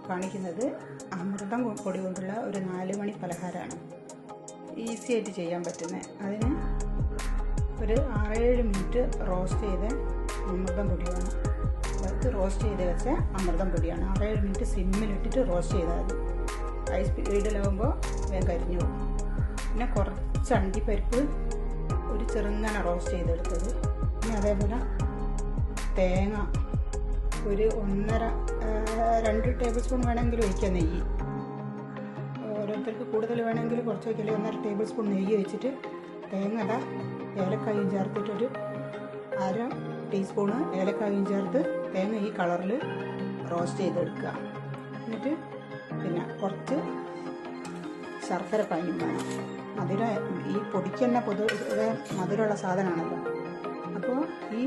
കാണിക്കുന്നത് അമൃതം പൊടി കൊണ്ടുള്ള ഒരു 4 മണി പലഹാരമാണ്. ഈസി ആയിട്ട് ചെയ്യാൻ പറ്റുന്നത്. അതിന് ഒരു 6-7 മിനിറ്റ് റോസ്റ്റ് ചെയ്ത അമൃതം പൊടി വേണം. അത് റോസ്റ്റ് ചെയ്ത് വെച്ച അമൃതം പൊടിയാണ്. 6-7 മിനിറ്റ് സിമ്മിലിട്ടിട്ട് റോസ്റ്റ് ചെയ്താൽ മതി. ഹൈ സ്പീഡിലാവുമ്പോൾ വേഗം കരിഞ്ഞു പോകും. പിന്നെ കുറച്ച് അണ്ടിപ്പരിപ്പ് ഒരു ചെറുങ്ങനെ റോസ്റ്റ് ചെയ്തെടുത്തത്. പിന്നെ അതേപോലെ തേങ്ങ ഒരു 1.5-2 ടേബിൾ സ്പൂൺ വേണമെങ്കിൽ ഒഴിക്കുക. നെയ്യ് ഓരോരുത്തർക്ക് കൂടുതൽ വേണമെങ്കിൽ കുറച്ച് വയ്ക്കില്ല. 1.5 ടേബിൾ സ്പൂൺ നെയ്യ് ഒഴിച്ചിട്ട് തേങ്ങ ഏലക്കായും ചേർത്തിട്ടൊരു 1/2 ടീസ്പൂണ് ഏലക്കായും ചേർത്ത് തേങ്ങ ഈ കളറിൽ റോസ്റ്റ് ചെയ്തെടുക്കുക. എന്നിട്ട് പിന്നെ കുറച്ച് ശർക്കര പാനിയും വേണം. ഈ പൊടിക്ക് തന്നെ പൊതുവെ മധുരമുള്ള സാധനമാണല്ലോ. അപ്പോൾ ഈ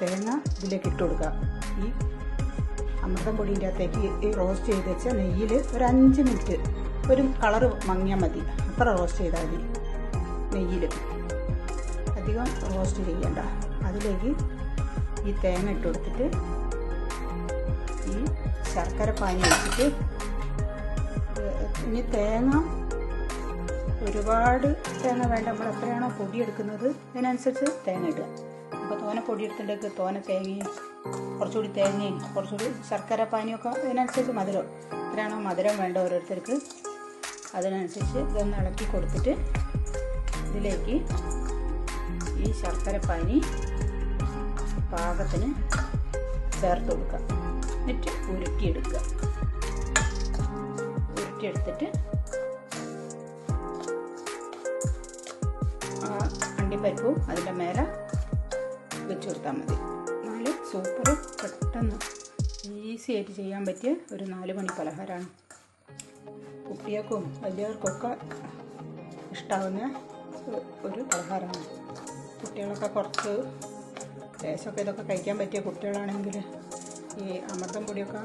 തേങ്ങ ഇതിലേക്ക് ഇട്ട് കൊടുക്കുക. ഈ അമൃതം പൊടിൻ്റെ അകത്തേക്ക് ഈ റോസ്റ്റ് ചെയ്ത് വെച്ച നെയ്യിൽ ഒരു 5 മിനിറ്റ് ഒരു കളറ് മങ്ങിയാൽ മതി. അത്ര റോസ്റ്റ് ചെയ്താൽ മതി. നെയ്യിൽ അധികം റോസ്റ്റ് ചെയ്യണ്ട. അതിലേക്ക് ഈ തേങ്ങ ഇട്ട് കൊടുത്തിട്ട് ഈ ശർക്കര പാനി വെച്ചിട്ട്, ഇനി തേങ്ങ ഒരുപാട് തേങ്ങ വേണ്ട. നമ്മൾ എത്രയാണോ പൊടി എടുക്കുന്നത് അതിനനുസരിച്ച് തേങ്ങ ഇടുക. അപ്പോൾ തോന പൊടി എടുത്തിട്ട് തോന തേങ്ങയും കുറച്ചുകൂടി തേങ്ങയും കുറച്ചുകൂടി ശർക്കര പാനിയൊക്കെ അതിനനുസരിച്ച് മധുരം എത്രയാണോ മധുരം വേണ്ട ഓരോരുത്തർക്ക് അതിനനുസരിച്ച് ഇതൊന്ന് ഇളക്കി കൊടുത്തിട്ട് ഇതിലേക്ക് ഈ ശർക്കര പാനി പാകത്തിന് ചേർത്ത് കൊടുക്കുക. എന്നിട്ട് ഉരുട്ടിയെടുക്കുക. ഉരുട്ടിയെടുത്തിട്ട് അണ്ടിപ്പരിപ്പും അതിൻ്റെ മേലെ വെച്ച് കൊടുത്താൽ മതി. നല്ല സൂപ്പർ പെട്ടെന്ന് ഈസി ആയിട്ട് ചെയ്യാൻ പറ്റിയ ഒരു 4 മണി പലഹാരമാണ്. കുട്ടികൾക്കും വലിയവർക്കൊക്കെ ഇഷ്ടാവുന്ന ഒരു പലഹാരമാണ്. കുട്ടികളൊക്കെ കുറച്ച് ലേശമൊക്കെ ഇതൊക്കെ കഴിക്കാൻ പറ്റിയ കുട്ടികളാണെങ്കിൽ ഈ അമൃതം പൊടിയൊക്കെ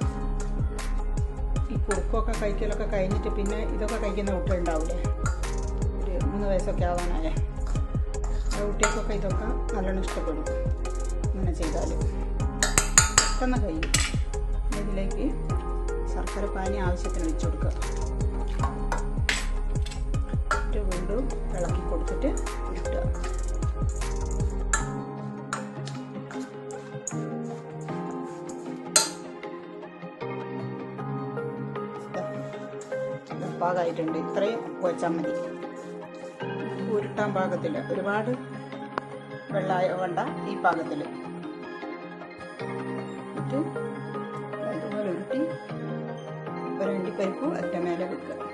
ഈ കുറുക്കൊക്കെ കഴിക്കലൊക്കെ കഴിഞ്ഞിട്ട് പിന്നെ ഇതൊക്കെ കഴിക്കുന്ന കുട്ടികളുണ്ടാവില്ലേ, ഒരു 3 വയസ്സൊക്കെ ആവാനായേ, ആ കുട്ടികൾക്കൊക്കെ ഇതൊക്കെ നല്ലോണം ഇഷ്ടപ്പെടും. ഇങ്ങനെ ചെയ്താൽ പെട്ടെന്ന് കഴിയും. ഇതിലേക്ക് ശർക്കര പാനി ആവശ്യത്തിന് വെച്ച് കൊടുക്കുക. വീണ്ടും ഇളക്കി കൊടുത്തിട്ട് ഇട്ടുക. പാകമായിട്ടുണ്ട്. ഇത്രയും കുഴച്ചാൽ മതി. ഉരുട്ടാൻ പാകത്തിൽ ഒരുപാട് വെള്ളമായ വേണ്ട. ഈ പാകത്തിൽ ഇട്ട് ഇതുപോലെ ഉരുട്ടി ഒരു അണ്ടിപ്പരിപ്പ് അതിൻ്റെ മേലെ വെക്കുക.